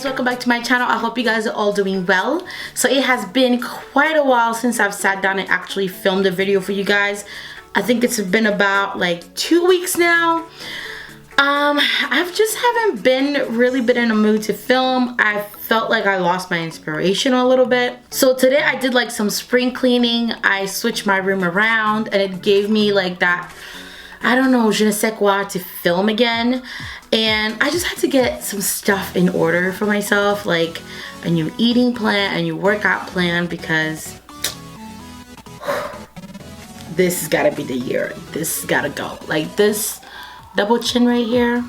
guys, welcome back to my channel. I hope you guys are all doing well. So it has been quite a while since I've sat down and actually filmed a video for you guys. I think it's been about like 2 weeks now. I just haven't really been in a mood to film. I felt like I lost my inspiration a little bit. So today I did like some spring cleaning. I switched my room around and it gave me like that, I don't know, je ne sais quoi to film again. And I just had to get some stuff in order for myself, like a new eating plan, a new workout plan, because this has gotta be the year. This has gotta go. Like this double chin right here,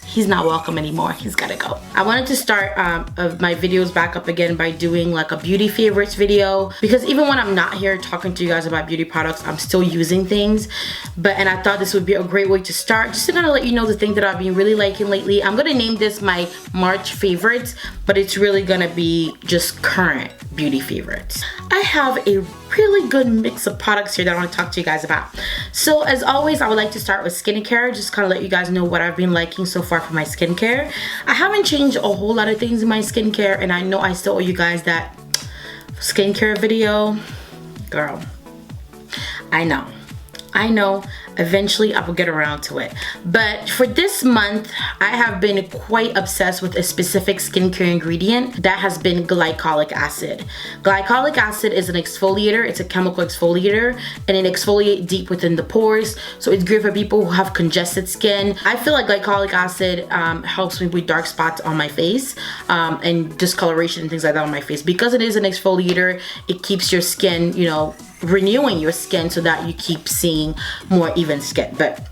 he's not welcome anymore. He's gotta go. I wanted to start my videos back up again by doing like a beauty favorites video, because even when I'm not here talking to you guys about beauty products, I'm still using things. And I thought this would be a great way to start, just to kind of let you know the things that I've been really liking lately. I'm gonna name this my March favorites, but it's really gonna be just current beauty favorites. I have a really good mix of products here that I want to talk to you guys about. So as always, I would like to start with skincare, just kind of let you guys know what I've been liking so far for my skincare. I haven't changed a whole lot of things in my skincare, and I know I still owe you guys that skincare video. Girl, I know eventually I will get around to it. But for this month, I have been quite obsessed with a specific skincare ingredient that has been glycolic acid. Glycolic acid is an exfoliator. It's a chemical exfoliator, and it exfoliates deep within the pores. So it's great for people who have congested skin. I feel like glycolic acid helps me with dark spots on my face and discoloration and things like that on my face. Because it is an exfoliator, it keeps your skin, you know, renewing your skin so that you keep seeing more even skin. But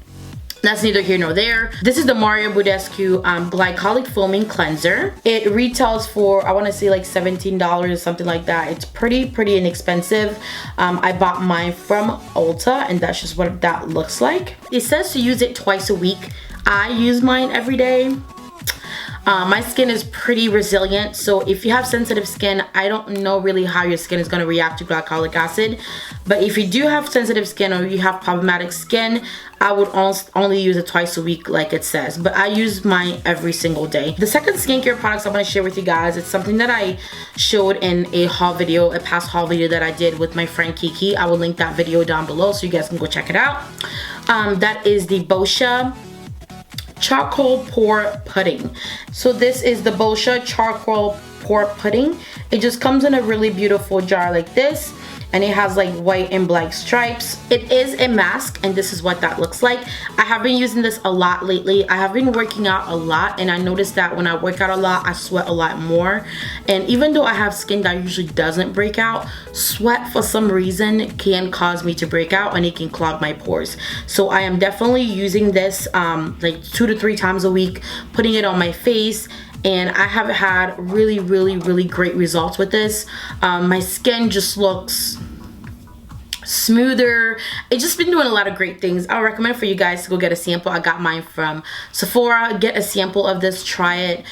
that's neither here nor there. This is the Mario Badescu Glycolic Foaming Cleanser. It retails for, I want to say like $17 or something like that. It's pretty inexpensive. I bought mine from Ulta, and that's just what that looks like. It says to use it twice a week. I use mine every day. My skin is pretty resilient, so if you have sensitive skin, I don't know really how your skin is going to react to glycolic acid. But if you do have sensitive skin or you have problematic skin, I would only use it twice a week like it says. But I use mine every single day. The second skincare products I want to share with you guys, it's something that I showed in a haul video, a past haul video that I did with my friend Kiki. I will link that video down below so you guys can go check it out. That is the Boscia Charcoal Pore Pudding. So this is the Boscia Charcoal Pore Pudding. It just comes in a really beautiful jar like this, and it has like white and black stripes. It is a mask, and this is what that looks like. I have been using this a lot lately. I have been working out a lot, and I noticed that when I work out a lot, I sweat a lot more. And even though I have skin that usually doesn't break out, sweat for some reason can cause me to break out, and it can clog my pores. So I am definitely using this like 2 to 3 times a week, putting it on my face. And I have had really great results with this. My skin just looks smoother. It's just been doing a lot of great things. I recommend for you guys to go get a sample. I got mine from Sephora. Get a sample of this, try it.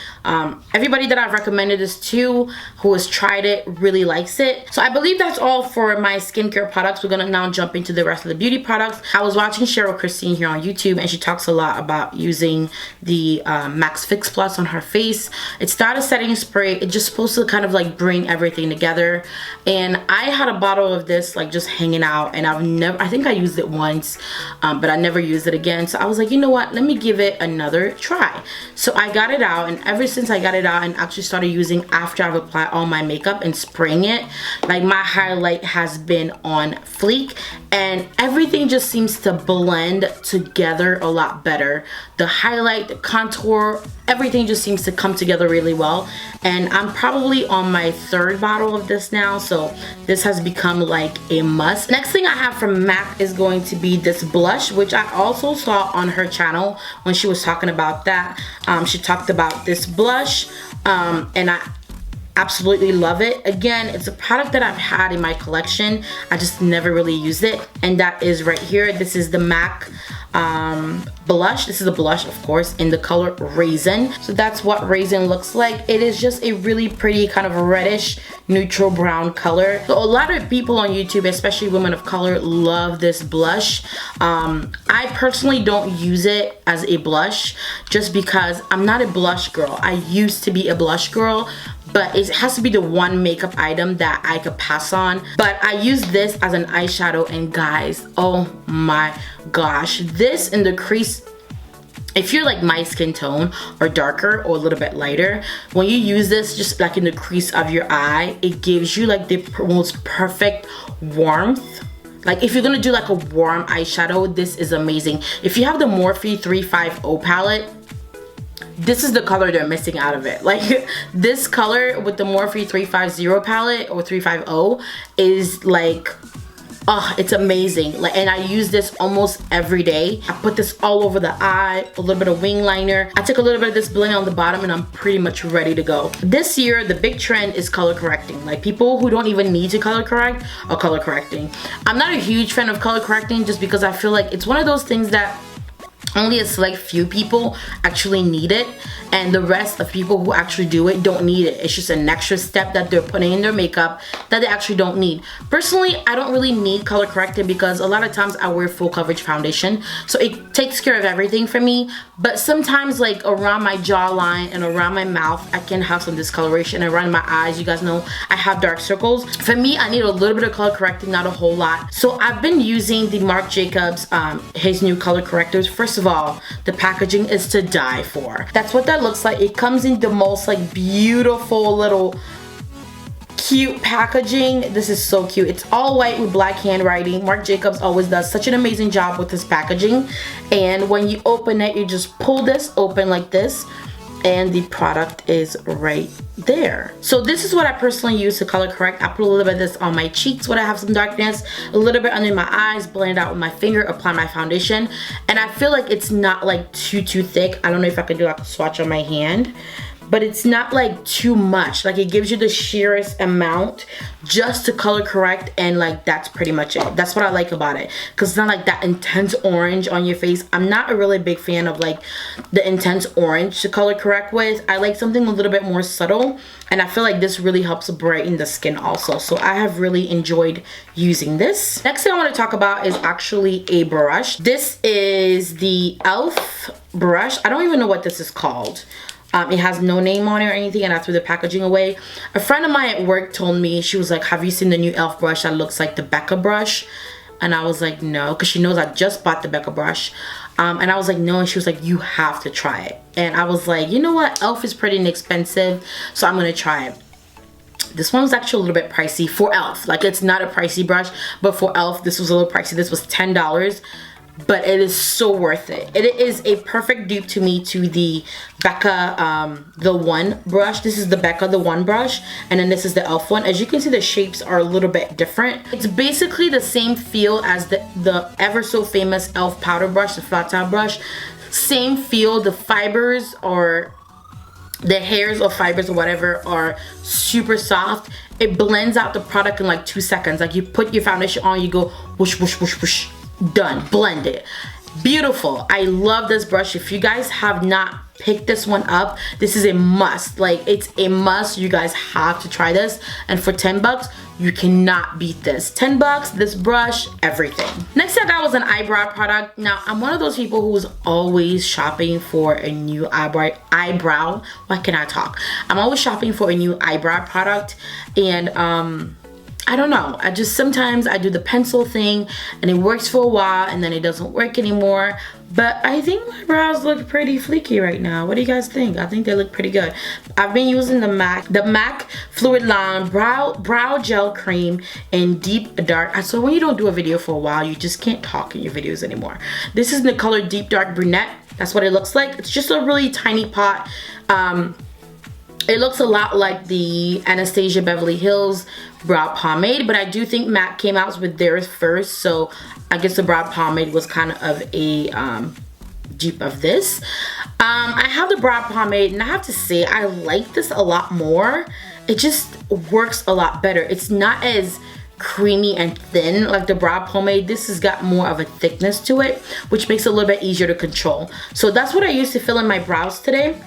Everybody that I've recommended this to who has tried it really likes it. So I believe that's all for my skincare products. We're gonna now jump into the rest of the beauty products. I was watching Cheryl Christine here on YouTube, and she talks a lot about using the Max Fix Plus on her face. It's not a setting spray. It's just supposed to kind of like bring everything together. And I had a bottle of this like just hanging out, and I think I used it once, but I never used it again. So I was like, you know what, let me give it another try. So I got it out, and ever since I got it out and actually started using after I've applied all my makeup and spraying it, like my highlight has been on fleek, and everything just seems to blend together a lot better. The highlight, the contour, everything just seems to come together really well. And I'm probably on my 3rd bottle of this now, so this has become like a must. Next thing I have from MAC is going to be this blush, which I also saw on her channel when she was talking about that. She talked about this blush, and absolutely love it. Again, it's a product that I've had in my collection. I just never really used it. And that is right here. This is the MAC blush. This is a blush, of course, in the color Raisin. So that's what Raisin looks like. It is just a really pretty kind of reddish neutral brown color. So a lot of people on YouTube, especially women of color, love this blush. I personally don't use it as a blush just because I'm not a blush girl. I used to be a blush girl, but it has to be the one makeup item that I could pass on. But I use this as an eyeshadow, and guys, oh my gosh, this in the crease, if you're like my skin tone or darker or a little bit lighter, when you use this just like in the crease of your eye, it gives you like the most perfect warmth. Like if you're gonna do like a warm eyeshadow, this is amazing. If you have the Morphe 350 palette, this is the color they're missing out of it. Like this color with the Morphe 350 palette or 350 is like, oh, it's amazing. Like, and I use this almost every day. I put this all over the eye, a little bit of wing liner. I take a little bit of this blend on the bottom and I'm pretty much ready to go. This year, the big trend is color correcting. Like people who don't even need to color correct are color correcting. I'm not a huge fan of color correcting just because I feel like it's one of those things that only a select few people actually need it, and the rest of people who actually do it don't need it. It's just an extra step that they're putting in their makeup that they actually don't need. Personally, I don't really need color correcting because a lot of times I wear full coverage foundation, so it takes care of everything for me. But sometimes like around my jawline and around my mouth, I can have some discoloration. Around my eyes, you guys know I have dark circles. For me, I need a little bit of color correcting, not a whole lot. So I've been using the Marc Jacobs, his new color correctors. First of all, the packaging is to die for. That's what that looks like. It comes in the most like beautiful little cute packaging. This is so cute. It's all white with black handwriting. Marc Jacobs always does such an amazing job with his packaging. And when you open it, you just pull this open like this, and the product is right there. So this is what I personally use to color correct. I put a little bit of this on my cheeks when I have some darkness, a little bit under my eyes, blend out with my finger, apply my foundation, and I feel like it's not like too thick. I don't know if I can do like a swatch on my hand, but it's not like too much. Like it gives you the sheerest amount just to color correct, and like that's pretty much it. That's what I like about it, because it's not like that intense orange on your face. I'm not a really big fan of like the intense orange to color correct with. I like something a little bit more subtle, and I feel like this really helps brighten the skin also. So I have really enjoyed using this. Next thing I want to talk about is actually a brush. This is the e.l.f. brush. I don't even know what this is called. It has no name on it or anything, and I threw the packaging away. A friend of mine at work told me, she was like, have you seen the new e.l.f. brush that looks like the Becca brush? And I was like, no, because she knows I just bought the Becca brush. And I was like, no, and she was like, you have to try it. And I was like, you know what, e.l.f. is pretty inexpensive, so I'm gonna try it. This one was actually a little bit pricey for e.l.f. Like it's not a pricey brush, but for e.l.f. this was a little pricey. This was $10. But it is so worth it. It is a perfect dupe to me to the Becca, the One brush. This is the Becca, the One brush. And then this is the e.l.f. one. As you can see, the shapes are a little bit different. It's basically the same feel as the ever so famous e.l.f. powder brush, the flat top brush. Same feel. The fibers or the hairs or fibers or whatever are super soft. It blends out the product in like 2 seconds. Like you put your foundation on, you go whoosh, whoosh, whoosh, whoosh. Done. Blend it. Beautiful. I love this brush. If you guys have not picked this one up, this is a must. Like it's a must. You guys have to try this, and for 10 bucks you cannot beat this. 10 bucks, this brush, everything. Next thing I got was an eyebrow product. Now I'm one of those people who's always shopping for a new eyebrow. Why can I talk? I'm always shopping for a new eyebrow product, and I don't know, I just sometimes I do the pencil thing and it works for a while and then it doesn't work anymore. But I think my brows look pretty fleeky right now. What do you guys think? I think they look pretty good. I've been using the MAC Fluid Line brow gel cream in deep dark. So when you don't do a video for a while, you just can't talk in your videos anymore. This is in the color Deep Dark Brunette. That's what it looks like. It's just a really tiny pot. It looks a lot like the Anastasia Beverly Hills brow pomade, but I do think MAC came out with theirs first, so I guess the brow pomade was kind of a dupe of this. I have the brow pomade, and I have to say I like this a lot more. It just works a lot better. It's not as creamy and thin like the brow pomade. This has got more of a thickness to it, which makes it a little bit easier to control. So that's what I used to fill in my brows today.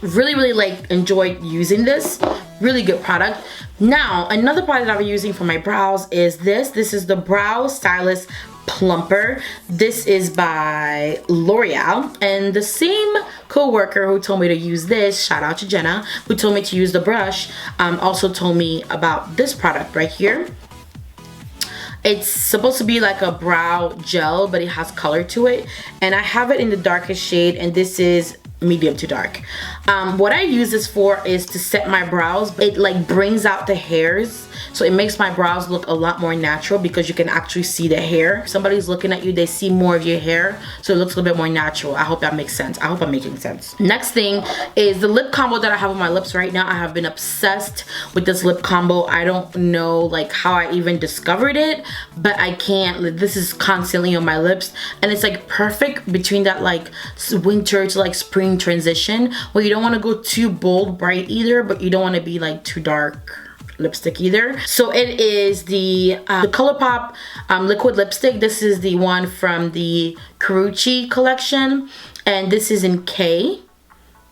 Really like enjoyed using this. Really good product. Now another product that I'm using for my brows is this. This is the Brow Stylist Plumper. This is by L'Oreal, and the same co-worker who told me to use this, shout out to Jenna, who told me to use the brush, also told me about this product right here. It's supposed to be like a brow gel, but it has color to it, and I have it in the darkest shade, and this is medium to dark. What I use this for is to set my brows. It like brings out the hairs, so it makes my brows look a lot more natural because you can actually see the hair. If somebody's looking at you, they see more of your hair, so it looks a little bit more natural. I hope that makes sense. I hope I'm making sense. Next thing is the lip combo that I have on my lips right now. I have been obsessed with this lip combo. I don't know like how I even discovered it, but I can't. This is constantly on my lips, and it's like perfect between that like winter to like spring transition where you don't want to go too bold bright either, but you don't want to be like too dark lipstick either. So it is the ColourPop liquid lipstick. This is the one from the Carucci collection, and this is in K.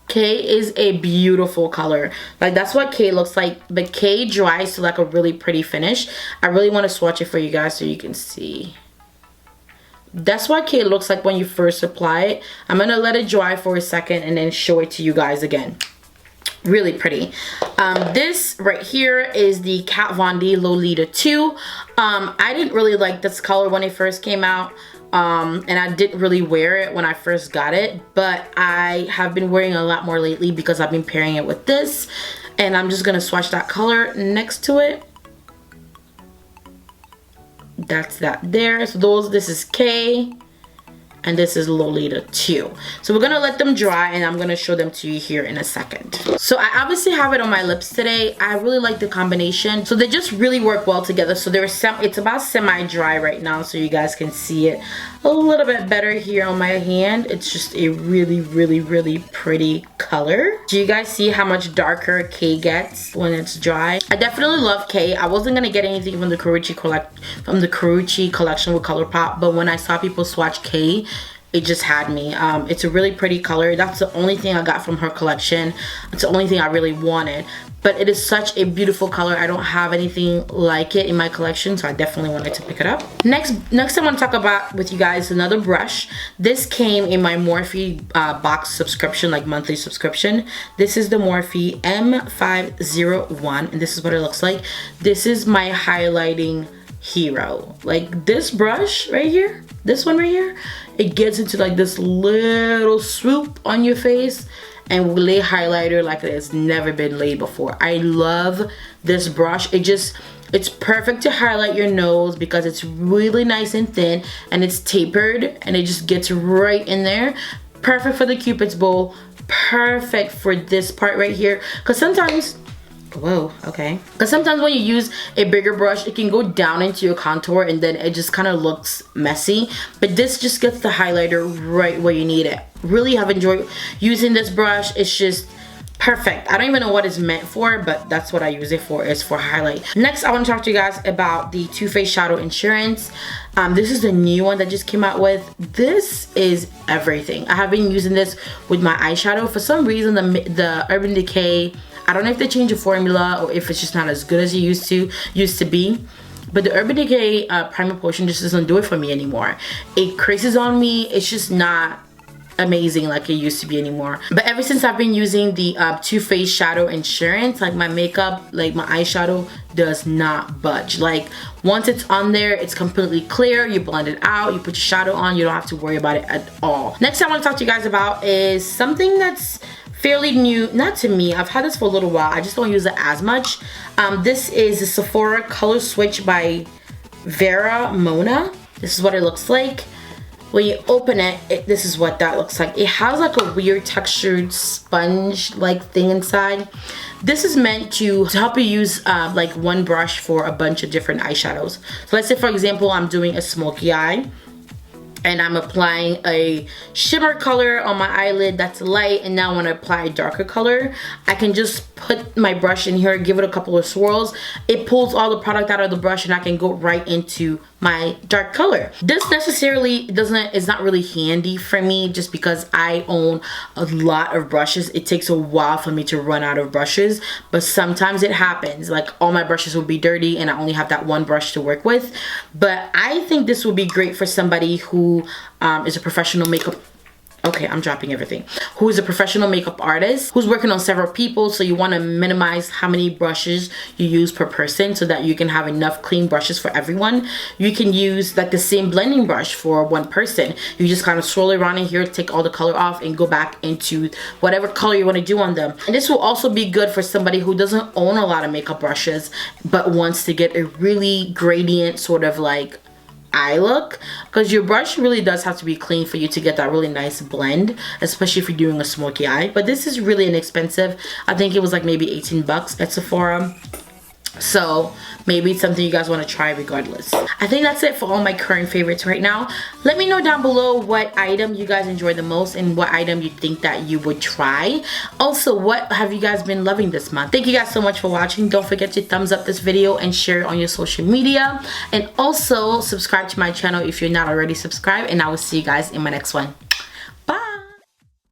K is a beautiful color. Like that's what K looks like, but K dries to like a really pretty finish. I really want to swatch it for you guys so you can see. That's what K looks like when you first apply it. I'm gonna let it dry for a second and then show it to you guys again. Really pretty. This right here is the Kat Von D Lolita 2. I didn't really like this color when it first came out, and I didn't really wear it when I first got it, but I have been wearing it a lot more lately because I've been pairing it with this, and I'm just gonna swatch that color next to it. That's that there. So this is K, and this is Lolita 2. So we're gonna let them dry, and I'm gonna show them to you here in a second. So I obviously have it on my lips today. I really like the combination, so they just really work well together. So it's about semi-dry right now, so you guys can see it a little bit better here on my hand. It's just a really pretty color. Do you guys see how much darker K gets when it's dry? I definitely love K. I wasn't gonna get anything from the Carucci collection with ColourPop, but when I saw people swatch K, it just had me. It's a really pretty color. That's the only thing I got from her collection. It's the only thing I really wanted, but it is such a beautiful color. I don't have anything like it in my collection, so I definitely wanted to pick it up. Next I want to talk about with you guys another brush. This came in my Morphe box subscription, like monthly subscription. This is the Morphe M501, and this is what it looks like. This is my highlighting hero. Like this brush right here, this one right here, it gets into like this little swoop on your face and will lay highlighter like it has never been laid before. I love this brush. It's perfect to highlight your nose because it's really nice and thin, and it's tapered, and it just gets right in there. Perfect for the Cupid's bow. Perfect for this part right here, because sometimes, whoa, okay. Because sometimes when you use a bigger brush, it can go down into your contour and then it just kind of looks messy. But this just gets the highlighter right where you need it. Really have enjoyed using this brush. It's just perfect. I don't even know what it's meant for, but that's what I use it for, is for highlight. Next, I want to talk to you guys about the Too Faced Shadow Insurance. This is the new one that just came out with. This is everything. I have been using this with my eyeshadow. For some reason, the Urban Decay, I don't know if they changed the formula or if it's just not as good as it used to be. But the Urban Decay Primer Potion just doesn't do it for me anymore. It creases on me. It's just not amazing like it used to be anymore. But ever since I've been using the Too Faced Shadow Insurance, like my makeup, like my eyeshadow does not budge. Like once it's on there, it's completely clear. You blend it out, you put your shadow on, you don't have to worry about it at all. Next I want to talk to you guys about is something that's fairly new, not to me. I've had this for a little while. I just don't use it as much. This is the Sephora Color Switch by Vera Mona. This is what it looks like. When you open it, this is what that looks like. It has like a weird textured sponge-like thing inside. This is meant to help you use like one brush for a bunch of different eyeshadows. So let's say, for example, I'm doing a smoky eye. and I'm applying a shimmer color on my eyelid that's light, and now when I apply a darker color, I can just put my brush in here, give it a couple of swirls. It pulls all the product out of the brush and I can go right into my dark color. This necessarily is not really handy for me just because I own a lot of brushes. It takes a while for me to run out of brushes, but sometimes it happens. Like all my brushes will be dirty and I only have that one brush to work with. But I think this would be great for somebody who is a professional makeup. Okay, I'm dropping everything. Who is a professional makeup artist who's working on several people, so you want to minimize how many brushes you use per person so that you can have enough clean brushes for everyone. You can use like the same blending brush for one person. You just kind of swirl it around in here, take all the color off, and go back into whatever color you want to do on them. And this will also be good for somebody who doesn't own a lot of makeup brushes but wants to get a really gradient sort of like eye look, because your brush really does have to be clean for you to get that really nice blend, especially if you're doing a smoky eye. But this is really inexpensive. I think it was like maybe 18 bucks at Sephora. So maybe it's something you guys want to try regardless. I think that's it for all my current favorites right now. Let me know down below what item you guys enjoy the most and what item you think that you would try. Also, what have you guys been loving this month? Thank you guys so much for watching. Don't forget to thumbs up this video and share it on your social media. And also subscribe to my channel if you're not already subscribed. And I will see you guys in my next one.